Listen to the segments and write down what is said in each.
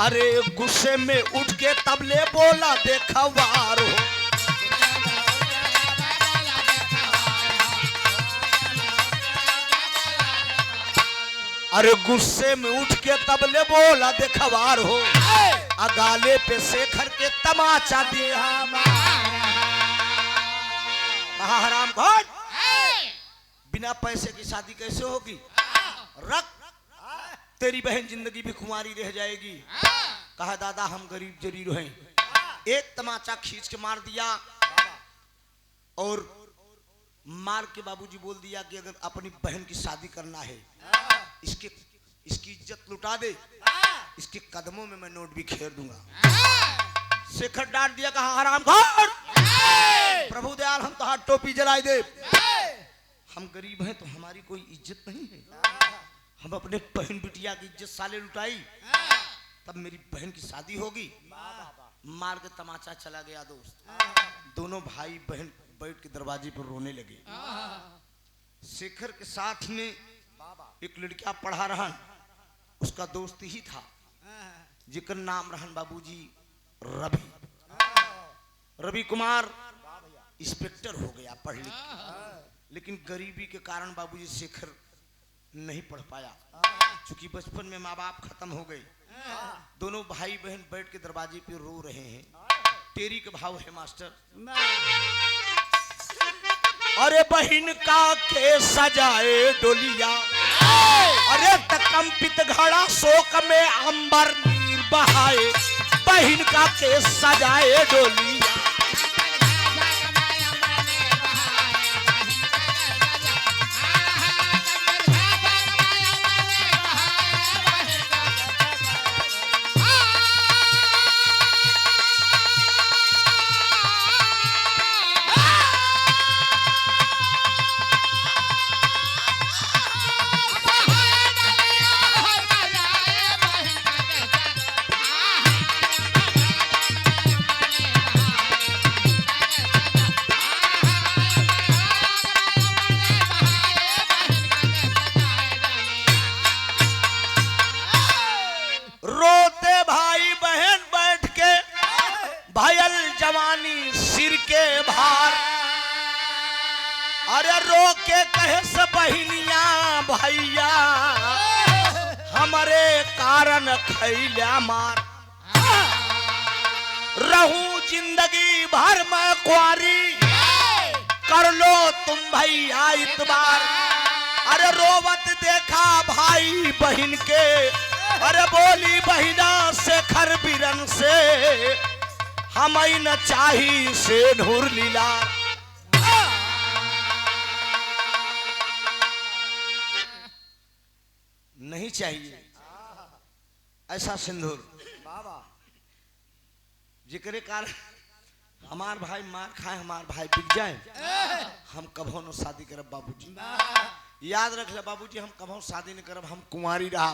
अरे गुस्से में उठ के तबले बोला देखा वार हो। अरे गुस्से में उठ के तबले बोला देखा वार हो। अगाले पे शेखर के तमाचा दिया। कहा हराम खोर, बिना पैसे की शादी कैसे होगी? रख, तेरी बहन जिंदगी भी कुंवारी रह जाएगी। कहा दादा हम गरीब जरीर हैं। एक तमाचा खींच के मार दिया और मार के बाबूजी बोल दिया कि अगर अपनी बहन की शादी करना है इसकी इज्जत लुटा दे, इसके कदमों में मैं नोट भी खेर दूंगा। शेखर डांट दिया, कहा हराम खोर, प्रभु दयाल हम तो हाथ टोपी जलाई दे, हम गरीब हैं तो हमारी कोई इज्जत नहीं है। हम अपने बहन बिटिया की इज्जत साले लुटाई तब मेरी बहन की शादी होगी। मार के तमाचा चला गया दोस्त। दोनों भाई बहन बैठ के दरवाजे पर रोने लगे। शेखर के साथ में एक लड़का पढ़ा रहन, उसका दोस्त ही था, जिकर नाम रहन बाबूजी रवि कुमार। इंस्पेक्टर हो गया पढ़ लिख, लेकिन गरीबी के कारण बाबूजी शेखर नहीं पढ़ पाया, क्योंकि बचपन में माँ बाप खत्म हो गए। दोनों भाई बहन बैठ के दरवाजे पे रो रहे हैं। तेरी का भाव है मास्टर। अरे बहन का के सजाए डोलिया, अरे कंपित घड़ा शोक में अंबर नीर बहाए। बहन का के सजाए डोलिया, जवानी सिर के भार। अरे रो के कहे से बहनिया भैया, हमारे कारण खैला मार। रहूं जिंदगी भर में कुआरी, कर लो तुम भैया इतबार। अरे रोवत देखा भाई बहन के, अरे बोली बहिना शेखर बिरन से, हमें न चाही से नूर लीला। नहीं चाहिए ऐसा सिंदूर, जिक्र कारण हमार भाई मार खाए, हमार भाई बिक जाए, हम कभो न शादी करब बाबूजी। याद रख ले बाबूजी, हम कभो शादी न करब, हम कुंवारी रहा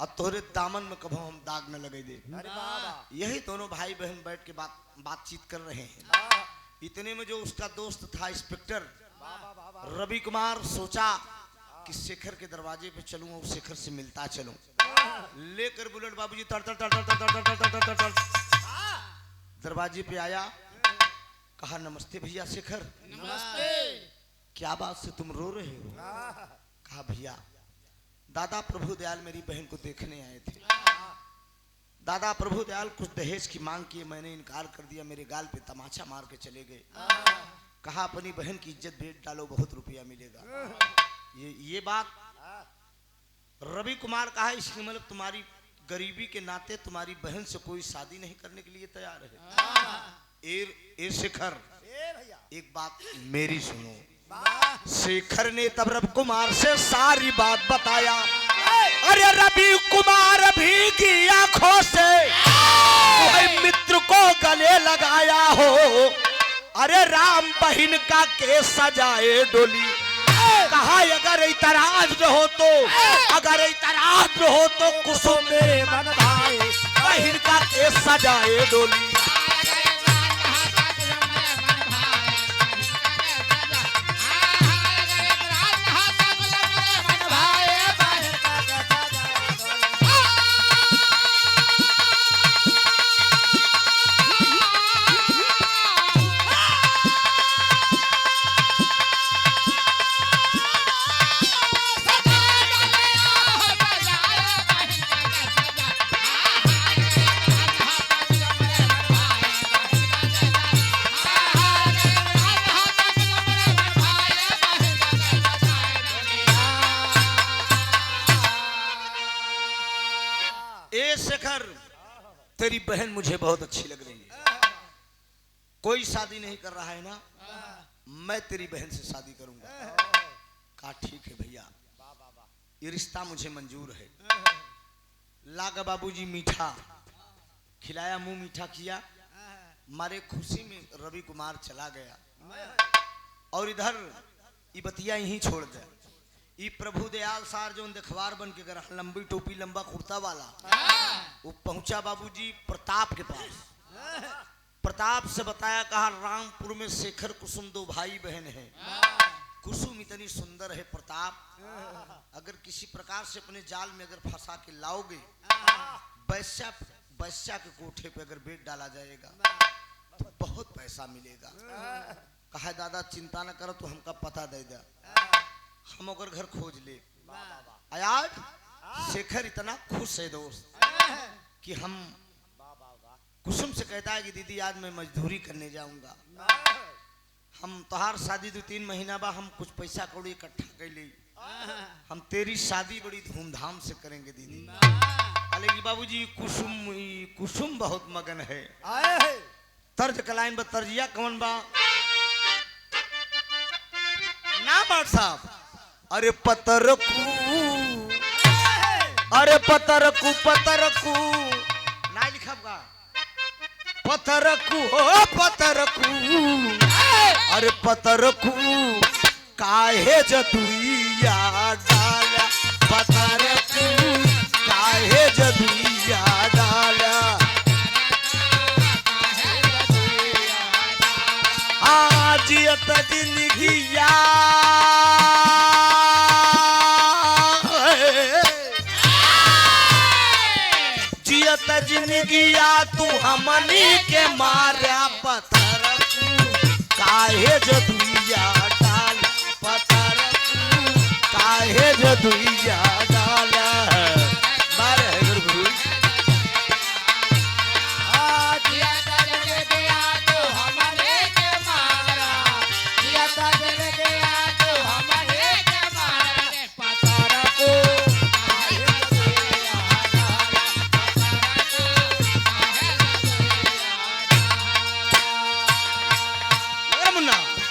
और तोरे दामन में कभो हम दाग न लगे दे। यही दोनों भाई बहन बैठ के बातचीत कर रहे हैं। इतने में जो उसका दोस्त था इंस्पेक्टर रवि कुमार, सोचा कि शेखर के दरवाजे पे चलूं और शेखर से मिलता चलूं। लेकर बुलेट बाबूजी तर तर तर तर तर तर तर तर तर तर दरवाजे पे आया। कहा नमस्ते भैया शेखर। नमस्ते। क्या बात से तुम रो रहे हो? कहा भैया दादा प्रभु दयाल मेरी बहन को देखने आए थे। दादा प्रभु दयाल कुछ दहेज की मांग की, मैंने इनकार कर दिया, मेरे गाल पे तमाचा मार के चले गए। कहा अपनी बहन की इज्जत बेच डालो, बहुत रुपया मिलेगा। ये बात रवि कुमार कहा, इसलिए मतलब तुम्हारी गरीबी के नाते तुम्हारी बहन से कोई शादी नहीं करने के लिए तैयार है। ए शेखर, एक बात मेरी सुनो। शेखर ने तब रवि कुमार से सारी बात बताया। अरे रवि कुमार भी की आंखों से मित्र को गले लगाया हो। अरे राम बहन का के सजाए डोली। कहा अगर इतराज रहो तो, अगर इतराज रहो तो कुसुम मेरे मन भाए, बहन का के सजाए डोली। तेरी बहन मुझे बहुत अच्छी लग रही है, कोई शादी नहीं कर रहा है ना, मैं तेरी बहन से शादी करूंगा। कहा ठीक है भैया, ये रिश्ता मुझे मंजूर है। लागा बाबूजी मीठा खिलाया, मुंह मीठा किया, मारे खुशी में रवि कुमार चला गया और इधर बतिया यहीं छोड़ दे। ई प्रभु दयाल सार जो देखवार बन के कर लंबी टोपी लंबा कुर्ता वाला, वो पहुंचा बाबूजी प्रताप के पास। प्रताप से बताया, कहा रामपुर में शेखर कुसुम दो भाई बहन हैं। कुसुम इतनी सुंदर है प्रताप, अगर किसी प्रकार से अपने जाल में अगर फंसा के लाओगे, वैश्या के कोठे पे अगर बेट डाला जाएगा तो बहुत पैसा मिलेगा। कहा दादा चिंता न करो, तो हमका पता दे दे, हम अगर घर खोज ले। आज शेखर इतना खुश है दोस्त कि हम कुसुम से कहता है कि दीदी आज मैं मजदूरी करने जाऊंगा, हम तोहार शादी 2-3 महीना बाद हम कुछ पैसा कौड़ी इकट्ठा कर ले, हम तेरी शादी बड़ी धूमधाम से करेंगे दीदी। अरे बाबूजी कुसुम बहुत मगन है। तर्ज कलाइन बा, तर्जिया कौन बा ना बात साहब। अरे पतरकू, अरे पतरकू पतरकू ना लिखा का पतरकू हो पतरकू, अरे पतरकू काहे जदुइया डाला, पतरकू काहे जदुइया डाला। जियत जिंदगिया जियत जिंदगिया तू हमनी के मारा, पतरकू काहे जदुइया डाल, पतरकू काहे जदुइया डाला। बारे है गुरु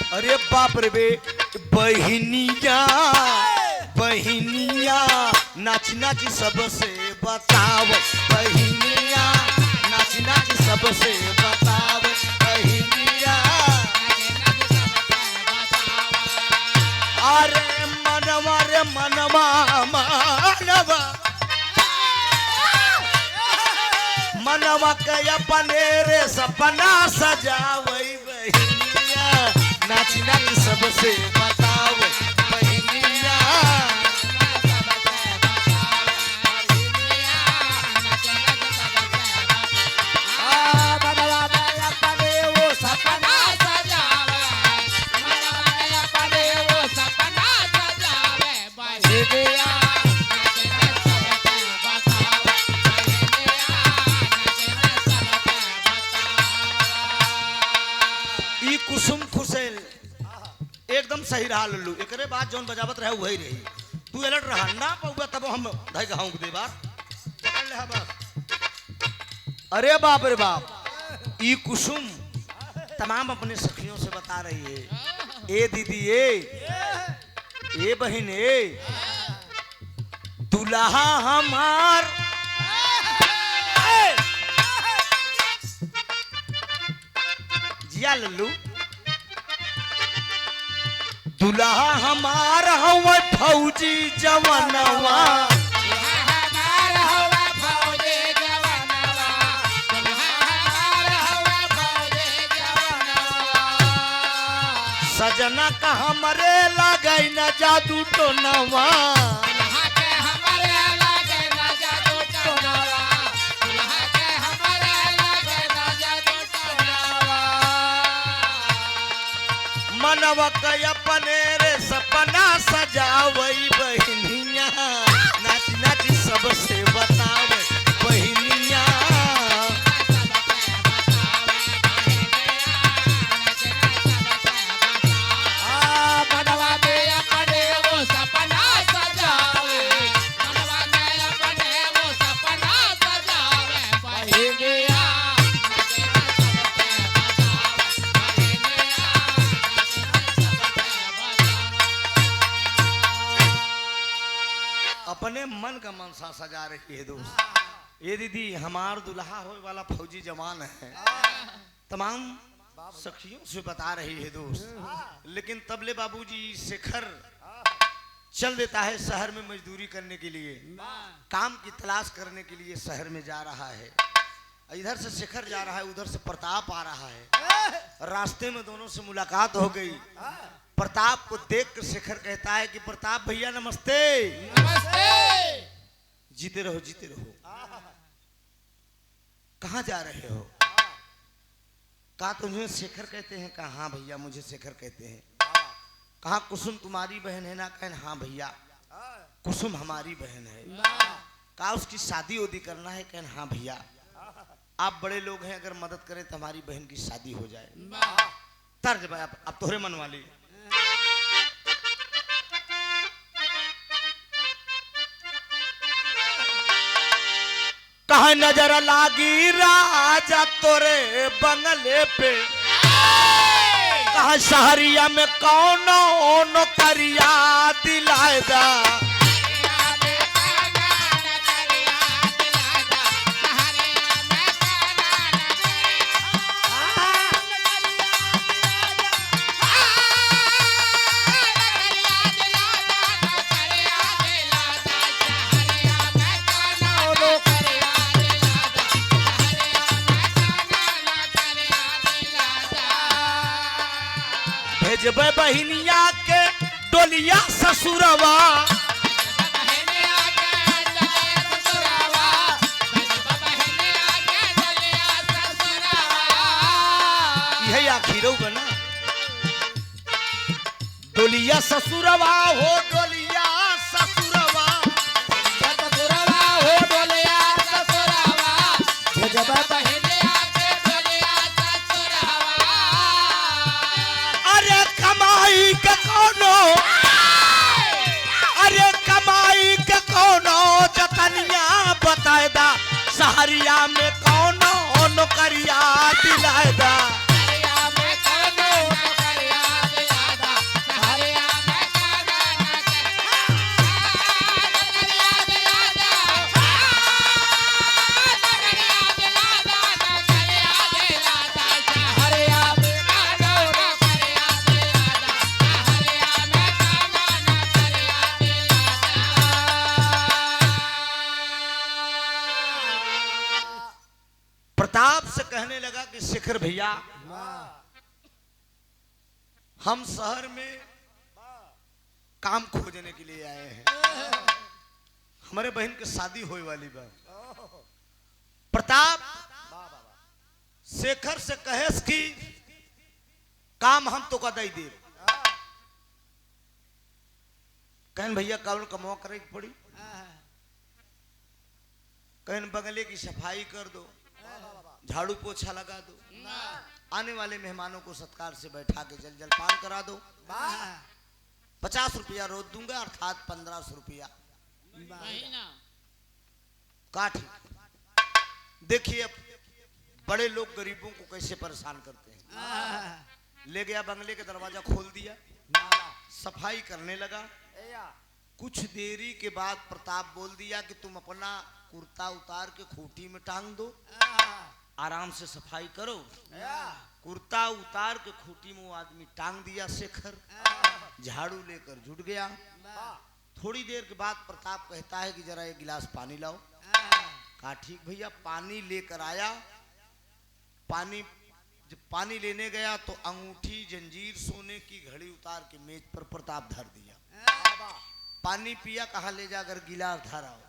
अरे बाप रे बे, बहिनिया बहिनिया नाच नाच सबसे बताव, बहिनिया नाच नाच सबसे बताव, बहिनिया। अरे मनवा रे मनवा मनवा मनवा के अपने रे सपना सजावई, बहिनिया नाच नाच सबसे बताओ, बहिनिया। ई कुसुम खुशेल एकदम सही रहा लल्लू, एकरे बाद जौन बजावत रहे वही रही। तू अलर्ट रहा ना पौगा तब हम धई गाऊं दे बात पकड़ ले बस। अरे बाप रे बाप, ई कुसुम तमाम अपने सखियों से बता रही है, ए दीदी ए बहन ए, दुल्हा हमार जिया लल्लू, दुल्हा हमार हवा फौजी जवानवा, सजना का हमरे लगई न जादू टोनवा, मनवा के अपने रे सपना सजावई, बहिनिया नाच नाच सबसे बतावे, बहिनिया। सपना सजावे, अपने मन का मनसा सजा रही है दोस्त। ये दीदी हमार दुल्हा होने वाला फौजी जवान है, तमाम सखियों से बता रही है दोस्त। लेकिन तबले बाबूजी शेखर चल देता है शहर में मजदूरी करने के लिए, काम की तलाश करने के लिए शहर में जा रहा है। इधर से शेखर जा रहा है, उधर से प्रताप आ रहा है। रास्ते में दोनों से मुलाकात हो गई। प्रताप को देख कर शेखर कहता है कि प्रताप भैया नमस्ते। नमस्ते। जीते रहो जीते रहो। कहाँ जा रहे हो? कहा तुम्हें शेखर कहते हैं? कहा हाँ भैया मुझे शेखर कहते हैं। कहा कुसुम तुम्हारी बहन है ना? कहन हाँ भैया कुसुम हमारी बहन है। कहा उसकी शादी उदी करना है? कहन हाँ भैया आप बड़े लोग हैं, अगर मदद करें तो हमारी बहन की शादी हो जाए। तर्ज भाई अब तोहरे मन वाली। कहा नजर लागी राजा तोरे बंगले पे, कहा शहरिया में कौन नौकरिया दिलाएगा। भेजबे बहिनिया के डोलिया ससुरवा, यही आखिर बना। डोलिया ससुरवा हो डोलिया ससुरवा, ससुरवा हो डोलिया ससुरवा, भेजबे बहिनिया के डोलिया ससुरवा। अरे कमाई के कोनो, अरे कमाई के कोनो जतनिया बताएदा, शहरिया में कोनो नौकरिया दिलाएदा। प्रताप से कहने लगा कि शेखर भैया हम शहर में काम खोजने के लिए आए हैं, हमारे बहन की शादी होने वाली बा। प्रताप शेखर से कहेस कि काम हम तो का दई दे। कहन भैया कौन कमाओ करे पड़ी? कहन बगले की सफाई कर दो, झाड़ू पोछा लगा दो, आने वाले मेहमानों को सत्कार से बैठा के जलपान करा दो। 50 रुपया रोज दूंगा, अर्थात 1500 रुपया काट। देखिए अब बड़े लोग गरीबों को कैसे परेशान करते हैं। ले गया बंगले का दरवाजा खोल दिया, सफाई करने लगा। कुछ देरी के बाद प्रताप बोल दिया कि तुम अपना कुर्ता उतार के खूंटी में टांग दो, आराम से सफाई करो। कुर्ता उतार के खूंटी में वो आदमी टांग दिया शेखर, झाड़ू लेकर जुट गया। थोड़ी देर के बाद प्रताप कहता है कि जरा एक गिलास पानी लाओ। कहा ठीक भैया। पानी लेकर आया। जब पानी लेने गया तो अंगूठी जंजीर सोने की घड़ी उतार के मेज पर प्रताप धर दिया। पानी पिया। कहा ले जाकर गिलास धराओ।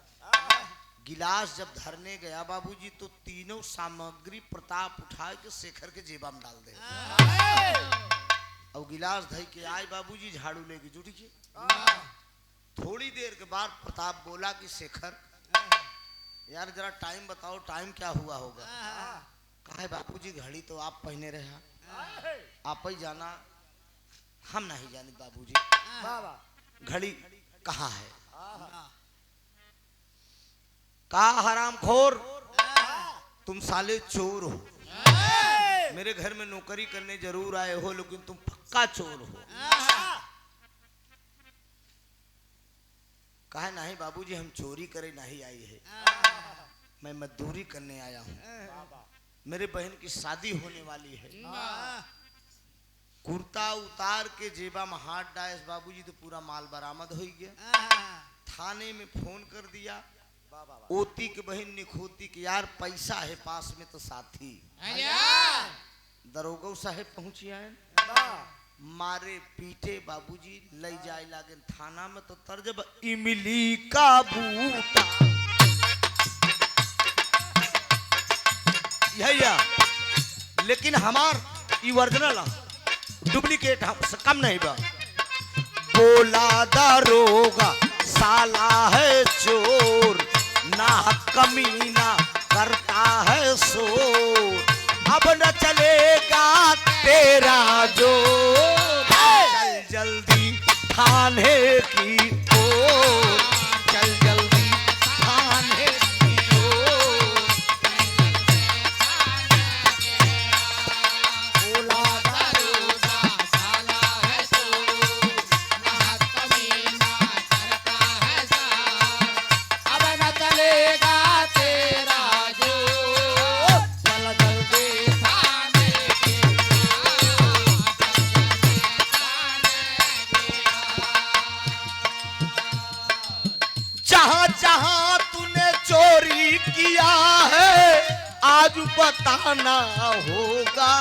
गिलास जब धरने गया बाबूजी तो तीनों सामग्री प्रताप उठा के शेखर के जेबा में डाल दे। अब गिलास धई के आए बाबूजी, झाड़ू लेके जुटी के। थोड़ी देर के बाद प्रताप बोला कि शेखर यार जरा टाइम बताओ, टाइम क्या हुआ होगा? कहा है बाबूजी घड़ी तो आप पहने रहे, आप ही जाना, हम नहीं जाने बाबूजी घड़ी कहाँ है। कहा हरामखोर तुम साले चोर हो, मेरे घर में नौकरी करने जरूर आए हो लेकिन तुम पक्का चोर हो। कहा नहीं बाबूजी हम चोरी करे नहीं आई है, मैं मजदूरी करने आया हूँ। मेरे बहन की शादी होने वाली है। कुर्ता उतार के जेबा में हाथ डायस बाबूजी तो पूरा माल बरामद हो गया। थाने में फोन कर दिया। ओती के बहन निखोती के यार पैसा है पास में तो साथी। दरोगा साहेब पहुंची आए, मारे पीटे बाबूजी ले जाए लागे थाना में तो तर्जब इमली का बूटा। यही लेकिन हमार ई ओरिजिनल डुप्लीकेट हमसे कम नहीं बा। बोला दरोगा साला है चोर, ना कमीना करता है शोर, अब न चलेगा तेरा जोर। चल जल्दी थाने की ओर, चल जल्दी थाने की ओर। बोला दरोगा साला है चोर, ना कमीना करता है शोर, अब न चलेगा तेरा जोर। चल जल्दी थाने की जहां जहां तूने चोरी किया है आज बताना होगा,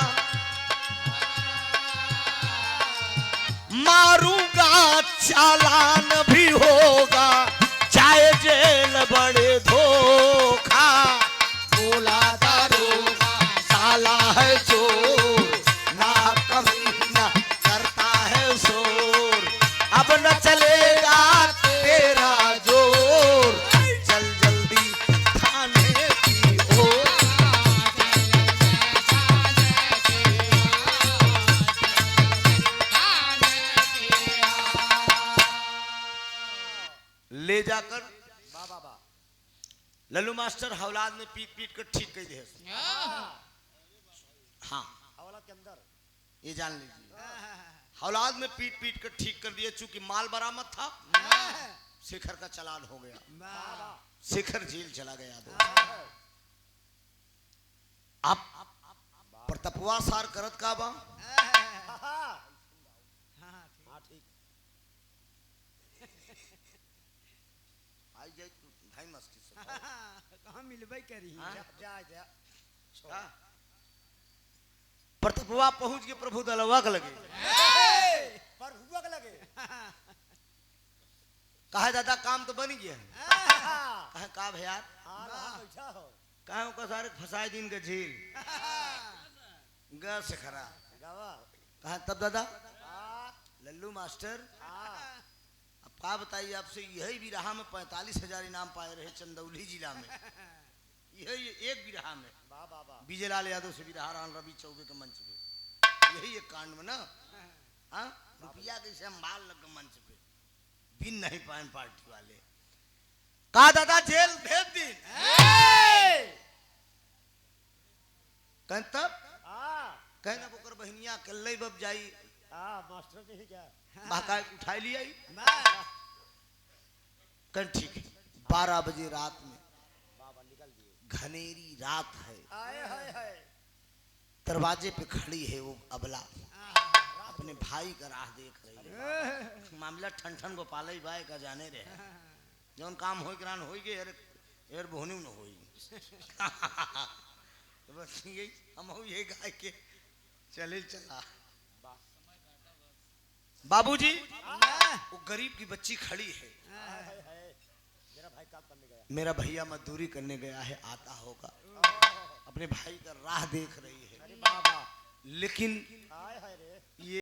मारूंगा चालान भी होगा, चाहे जेल बड़े धोखा। बोला दरोगा साला है चोर, ना कमीना करता है शोर, अब न चलेगा तेरा जोर। चल जल्दी थाने की ओर। ले जाकर लल्लू मास्टर हौलाद में पीट पीट कर ठीक कर दे। हाँ ये जान लीजिए, हौलाद में पीट पीट कर ठीक कर दिया। चूंकि माल बरामद था, शेखर का चालान हो गया, शेखर जेल चला गया। अब प्रतपवा सार करत का बा, आई जाए तू भाई मस्ती से कहाँ मिलबे करी। प्रतपवा पहुंच के प्रभु दलवा के लगे, पर हुआ के लगे। कहा दादा काम तो बन गया। कहा का भैया कहा का सारे फसाए दिन के झील ग से खरा। कहा तब दादा लल्लू मास्टर अब का बताइए आपसे, यही भी रहा में 45,000 इनाम पाए रहे चंदौली जिला में। यही एक भी रहा में विजय लाल यादव से भी रहा रवि चौबे के मंच पे। यही एक कांड में ना रुपया कैसे हम माल लग मंच पे बिन नहीं पाए पार्टी वाले। कहा दादा जेल भेज दिन। कह तब कहना बोकर बहनिया कल बब जाई मास्टर नहीं क्या बाका उठाई लिया। कल ठीक है 12 बजे रात में घनेरी रात है, दरवाजे पे खड़ी है वो अबला, अपने भाई का राह देख रही है। मामला ठन ठन गोपाल भाई का जाने रहे, जौन काम हो ग्रान हो गए यार बोहनी न हो। तो बस यही हम ये गाय के चले चला। बाबूजी वो गरीब की बच्ची खड़ी है, मेरा भैया मजदूरी करने गया है, आता होगा, अपने भाई का राह देख रही है। लेकिन ये